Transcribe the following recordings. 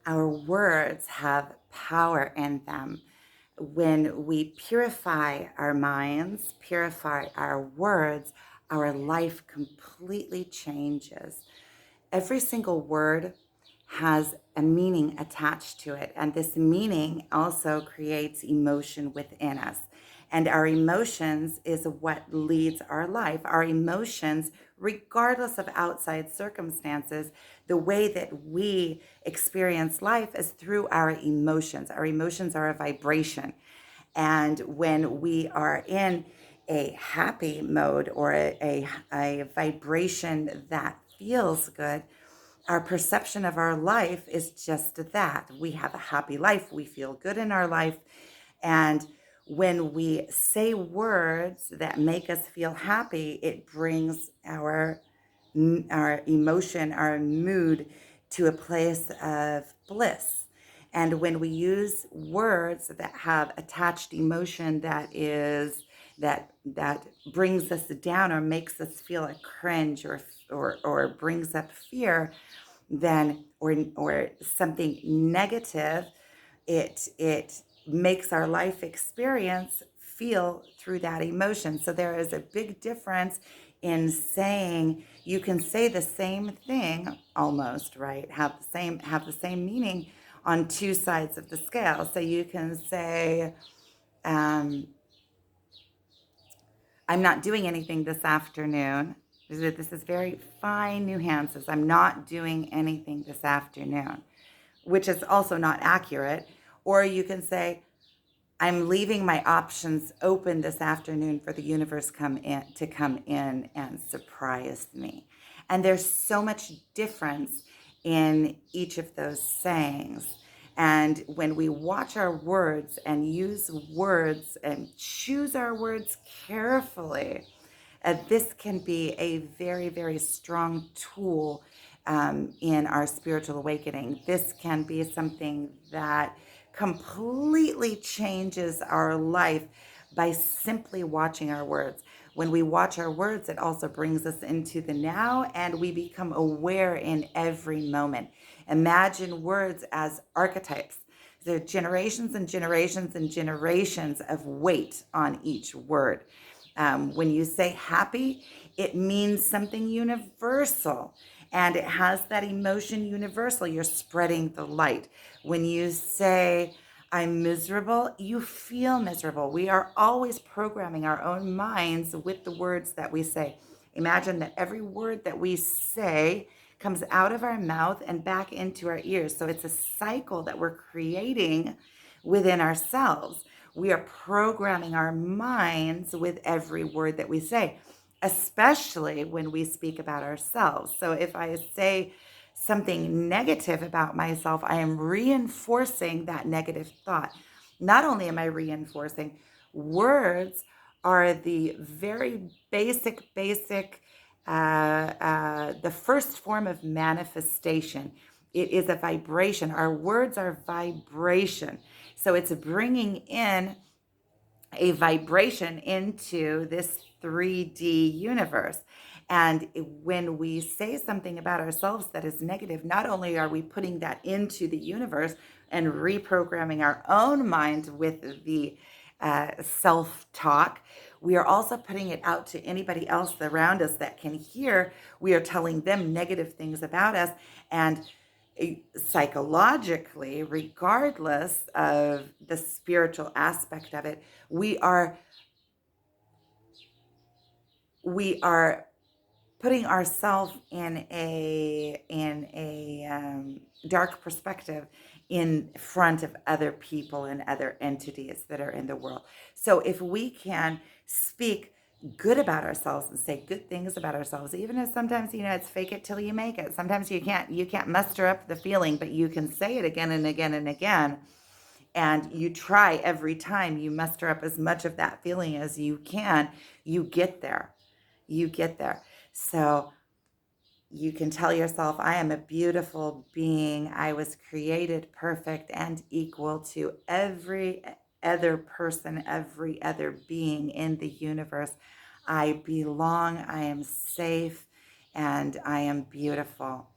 Our words have power in them. When we purify our minds, purify our words, our life completely changes. Every single word has a meaning attached to it, and this meaning also creates emotion within us. And our emotions is what leads our life. Our emotions, regardless of outside circumstances, the way that we experience life is through our emotions. Our emotions are a vibration. And when we are in a happy mode or a vibration that feels good, our perception of our life is just that. We have a happy life. We feel good in our life. And when we say words that make us feel happy, it brings our emotion, our mood to a place of bliss. And when we use words that have attached emotion that brings us down or makes us feel a cringe or brings up fear, then or something negative, it makes our life experience feel through that emotion. So there is a big difference in saying you can say the same thing almost, right? Have the same meaning on two sides of the scale. So you can say, um, I'm not doing anything this afternoon. This is very fine nuances. I'm not doing anything this afternoon, which is also not accurate. Or you can say, I'm leaving my options open this afternoon for the universe come in and surprise me. And there's so much difference in each of those sayings. And when we watch our words and use words and choose our words carefully, this can be a very, very strong tool in our spiritual awakening. This can be something that completely changes our life by simply watching our words. When we watch our words, it also brings us into the now and we become aware in every moment. Imagine words as archetypes. There are generations and generations and generations of weight on each word. When you say happy, it means something universal and it has that emotion universal. You're spreading the light. When you say, I'm miserable, you feel miserable. We are always programming our own minds with the words that we say. Imagine that every word that we say comes out of our mouth and back into our ears. So it's a cycle that we're creating within ourselves. We are programming our minds with every word that we say, especially when we speak about ourselves. So if I say something negative about myself, I am reinforcing that negative thought. Not only am I reinforcing, words are the very the first form of manifestation. It is a vibration. Our words are vibration. So it's bringing in a vibration into this 3D universe. And when we say something about ourselves that is negative, not only are we putting that into the universe and reprogramming our own mind with the self talk, we are also putting it out to anybody else around us that can hear. We are telling them negative things about us. And psychologically, regardless of the spiritual aspect of it, we are we are putting ourselves in a dark perspective in front of other people and other entities that are in the world. So if we can speak good about ourselves and say good things about ourselves, even if sometimes it's fake it till you make it. Sometimes you can't muster up the feeling, but you can say it again and again and again. And you try every time you muster up as much of that feeling as you can, you get there. You get there. So you can tell yourself, I am a beautiful being. I was created perfect and equal to every other person, every other being in the universe. I belong, I am safe, and I am beautiful.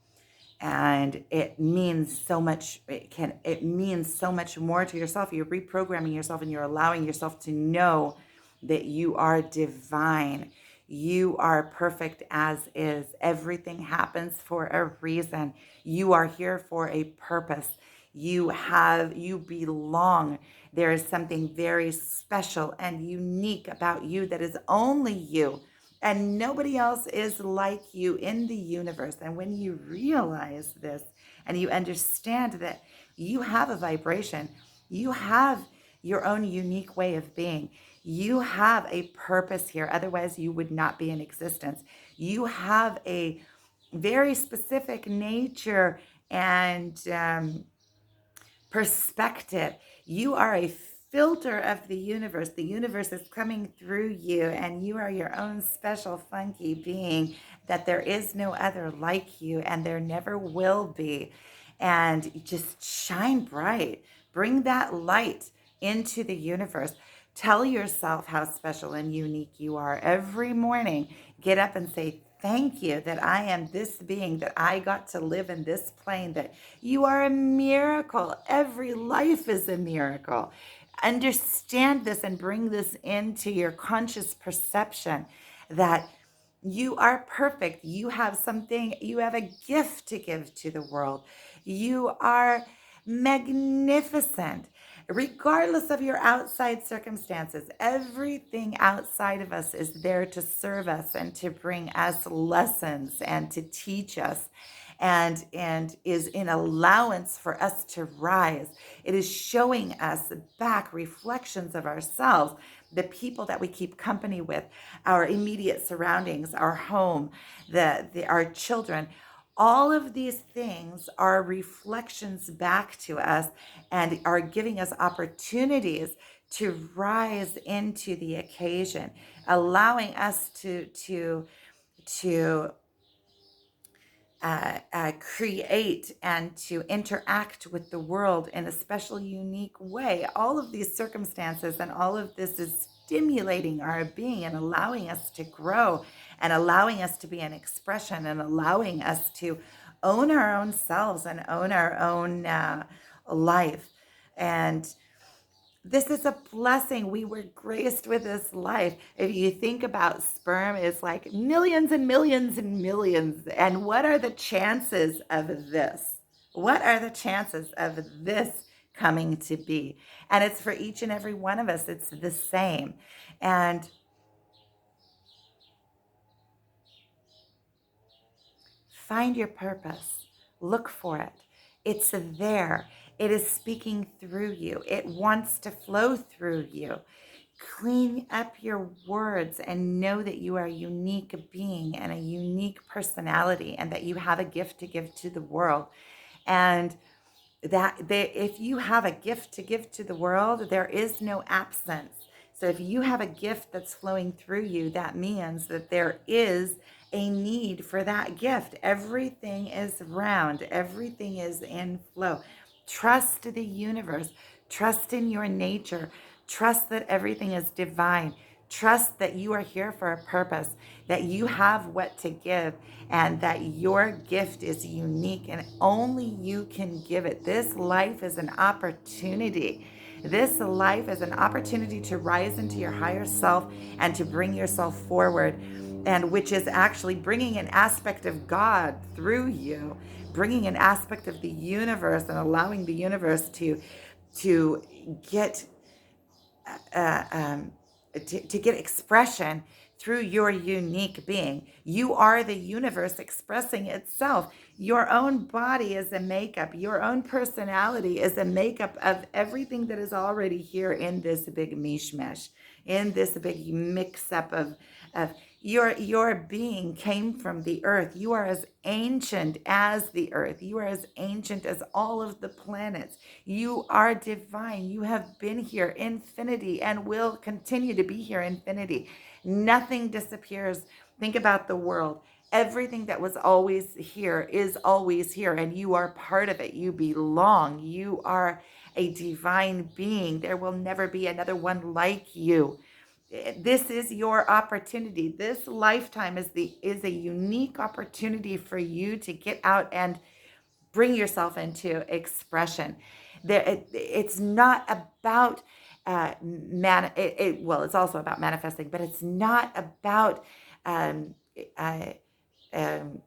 And it means so much. It means so much more to yourself. You're reprogramming yourself, and you're allowing yourself to know that you are divine. You are perfect as is. Everything happens for a reason. You are here for a purpose. You belong. There is something very special and unique about you that is only you. And nobody else is like you in the universe. And when you realize this and you understand that you have a vibration, you have your own unique way of being, you have a purpose here. Otherwise, you would not be in existence. You have a very specific nature and perspective. You are a filter of the universe. The universe is coming through you, and you are your own special, funky being that there is no other like you, and there never will be. And just shine bright. Bring that light into the universe. Tell yourself how special and unique you are every morning. Get up and say, thank you that I am this being, that I got to live in this plane, that you are a miracle. Every life is a miracle. Understand this and bring this into your conscious perception that you are perfect. You have something, you have a gift to give to the world. You are magnificent. Regardless of your outside circumstances, everything outside of us is there to serve us and to bring us lessons and to teach us and is in allowance for us to rise. It is showing us back reflections of ourselves, the people that we keep company with, our immediate surroundings, our home, our children. All of these things are reflections back to us and are giving us opportunities to rise into the occasion, allowing us to create and to interact with the world in a special, unique way. All of these circumstances and all of this is stimulating our being and allowing us to grow and allowing us to be an expression and allowing us to own our own selves and own our own life. And this is a blessing. We were graced with this life. If you think about sperm, it's like millions and millions and millions. And what are the chances of this? What are the chances of this coming to be? And it's for each and every one of us, it's the same. And find your purpose, look for it. It's there. It is speaking through you. It wants to flow through you. Clean up your words and know that you are a unique being and a unique personality and that you have a gift to give to the world. And if you have a gift to give to the world, there is no absence. So if you have a gift that's flowing through you, that means that there is a need for that gift. Everything is round, everything is in flow. Trust the universe, trust in your nature, trust that everything is divine. Trust that you are here for a purpose, that you have what to give, and that your gift is unique and only you can give it. This life is an opportunity. This life is an opportunity to rise into your higher self and to bring yourself forward, and which is actually bringing an aspect of God through you, bringing an aspect of the universe and allowing the universe to get uh, um, to get expression through your unique being. You are the universe expressing itself. Your own body is a makeup. Your own personality is a makeup of everything that is already here in this big mishmash, in this big mix up of your being came from the earth. You are as ancient as the earth. You are as ancient as all of the planets. You are divine. You have been here infinity and will continue to be here infinity. Nothing disappears. Think about the world. Everything that was always here is always here, and you are part of it. You belong. You are a divine being. There will never be another one like you. This is your opportunity. This lifetime is a unique opportunity for you to get out and bring yourself into expression. It's not about well, it's also about manifesting, but it's not about um, uh, um,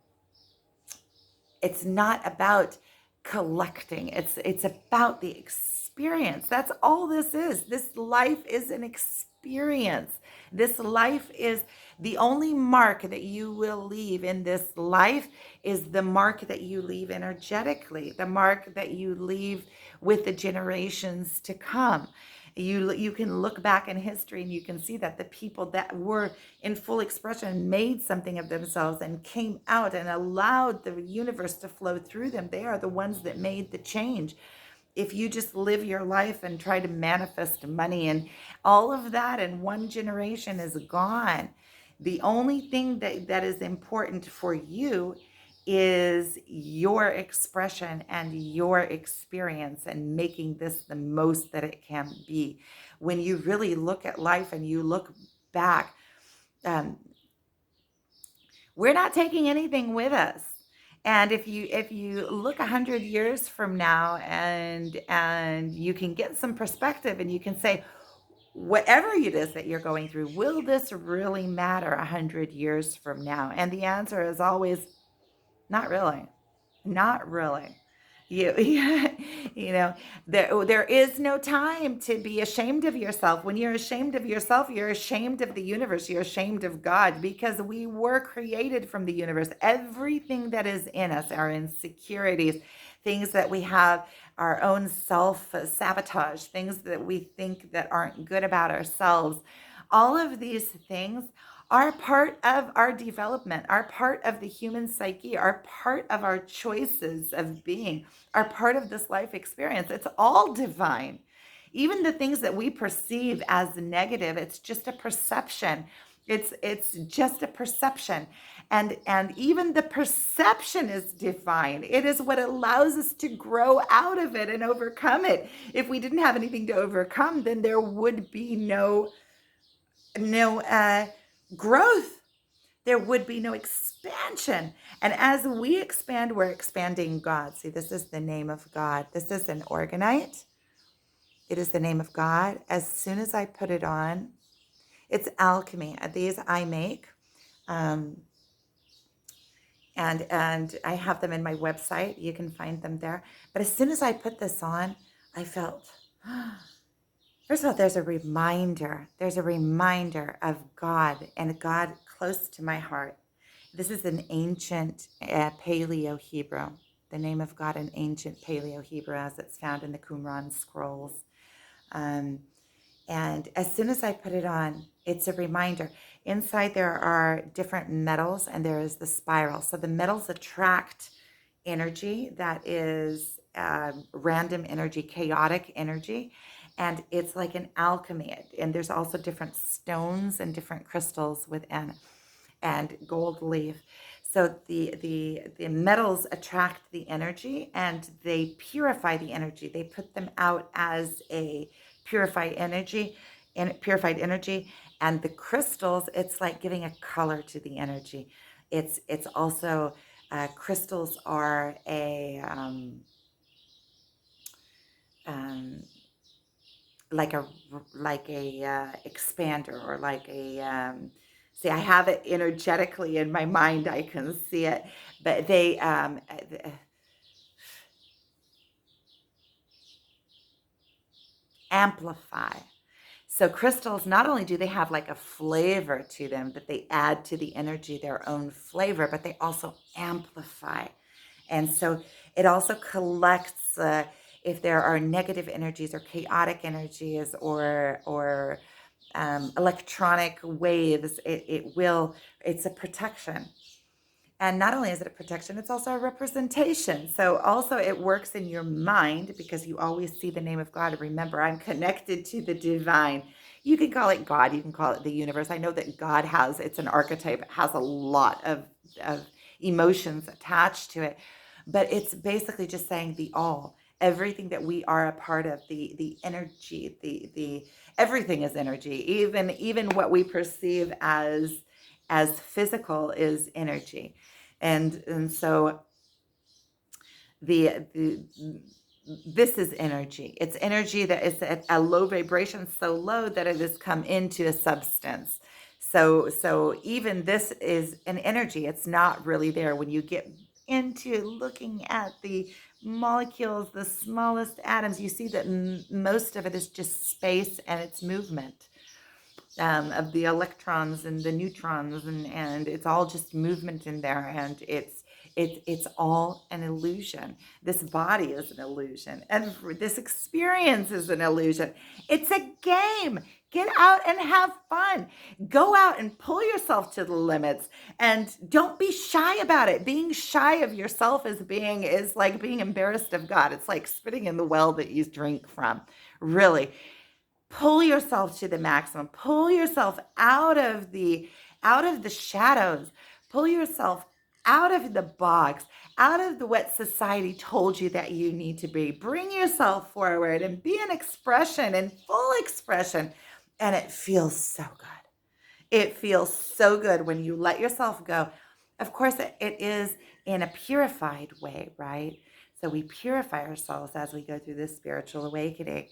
it's not about collecting. It's about the experience. That's all this is. This life is an experience. This life is the only mark that you will leave in this life is the mark that you leave energetically, the mark that you leave with the generations to come. You can look back in history and you can see that the people that were in full expression made something of themselves and came out and allowed the universe to flow through them. They are the ones that made the change. If you just live your life and try to manifest money and all of that in one generation is gone. The only thing that is important for you is your expression and your experience and making this the most that it can be. When you really look at life and you look back, um, we're not taking anything with us. And if you look 100 years from now and you can get some perspective and you can say, whatever it is that you're going through, will this really matter 100 years from now? And the answer is always not really. Not really. You, you know, there is no time to be ashamed of yourself. When you're ashamed of yourself, you're ashamed of the universe. You're ashamed of God because we were created from the universe. Everything that is in us, our insecurities, things that we have, our own self sabotage, things that we think that aren't good about ourselves, all of these things are part of our development, are part of the human psyche, are part of our choices of being, are part of this life experience. It's all divine. Even the things that we perceive as negative, it's just a perception. It's just a perception. And even the perception is divine. It is what allows us to grow out of it and overcome it. If we didn't have anything to overcome, then there would be no growth. There would be no expansion. And as we expand, we're expanding God. See, this is the name of God. This is an organite. It is the name of God. As soon as I put it on, it's alchemy. These I make. And I have them in my website. You can find them there. But as soon as I put this on, I felt, first of all, there's a reminder. There's a reminder of God and God close to my heart. This is an ancient Paleo-Hebrew, the name of God in ancient Paleo-Hebrew as it's found in the Qumran scrolls. And as soon as I put it on, it's a reminder. Inside there are different metals and there is the spiral. So the metals attract energy that is random energy, chaotic energy. And it's like an alchemy. And there's also different stones and different crystals within and gold leaf. So the metals attract the energy and they purify the energy. They put them out as a purified energy, and the crystals, it's like giving a color to the energy. It's also crystals are a like a expander or like a see, I have it energetically in my mind. I can see it, but they amplify. So crystals, not only do they have like a flavor to them, that they add to the energy their own flavor, but they also amplify. And so it also collects if there are negative energies or chaotic energies or electronic waves, it's a protection. And not only is it a protection, it's also a representation. So also it works in your mind because you always see the name of God. Remember, I'm connected to the divine. You can call it God, you can call it the universe. I know that God it's an archetype, it has a lot of emotions attached to it. But it's basically just saying the all, everything that we are a part of, the energy, the everything is energy. Even what we perceive as physical is energy. And so the this is energy. It's energy that is at a low vibration, so low that it has come into a substance. So even this is an energy. It's not really there. When you get into looking at the molecules, the smallest atoms, you see that most of it is just space and its movement, of the electrons and the neutrons, and it's all just movement in there, and it's all an illusion. This body is an illusion, and this experience is an illusion. It's a game. Get out and have fun. Go out and pull yourself to the limits, and don't be shy about it. Being shy of yourself is like being embarrassed of God. It's like spitting in the well that you drink from. Really, pull yourself to the maximum. Pull yourself out of the shadows. Pull yourself out of the box, out of the what society told you that you need to be. Bring yourself forward and be an expression, in full expression. And it feels so good. It feels so good when you let yourself go. Of course, it is in a purified way, right? So we purify ourselves as we go through this spiritual awakening.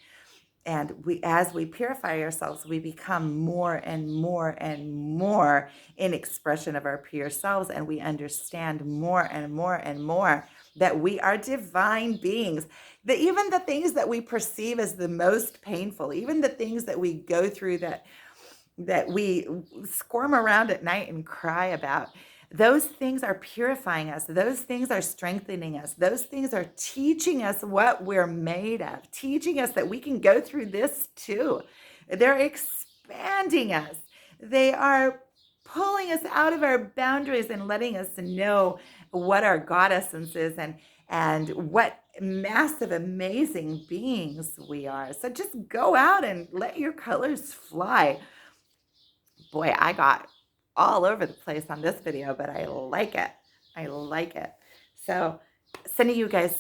And as we purify ourselves, we become more and more and more in expression of our pure selves. And we understand more and more and more that we are divine beings. That even the things that we perceive as the most painful, even the things that we go through that we squirm around at night and cry about, those things are purifying us. Those things are strengthening us. Those things are teaching us what we're made of, teaching us that we can go through this too. They're expanding us. They are pulling us out of our boundaries and letting us know what our God essence is, and what massive, amazing beings we are. So just go out and let your colors fly. Boy, I got all over the place on this video, but I like it. I like it. So sending you guys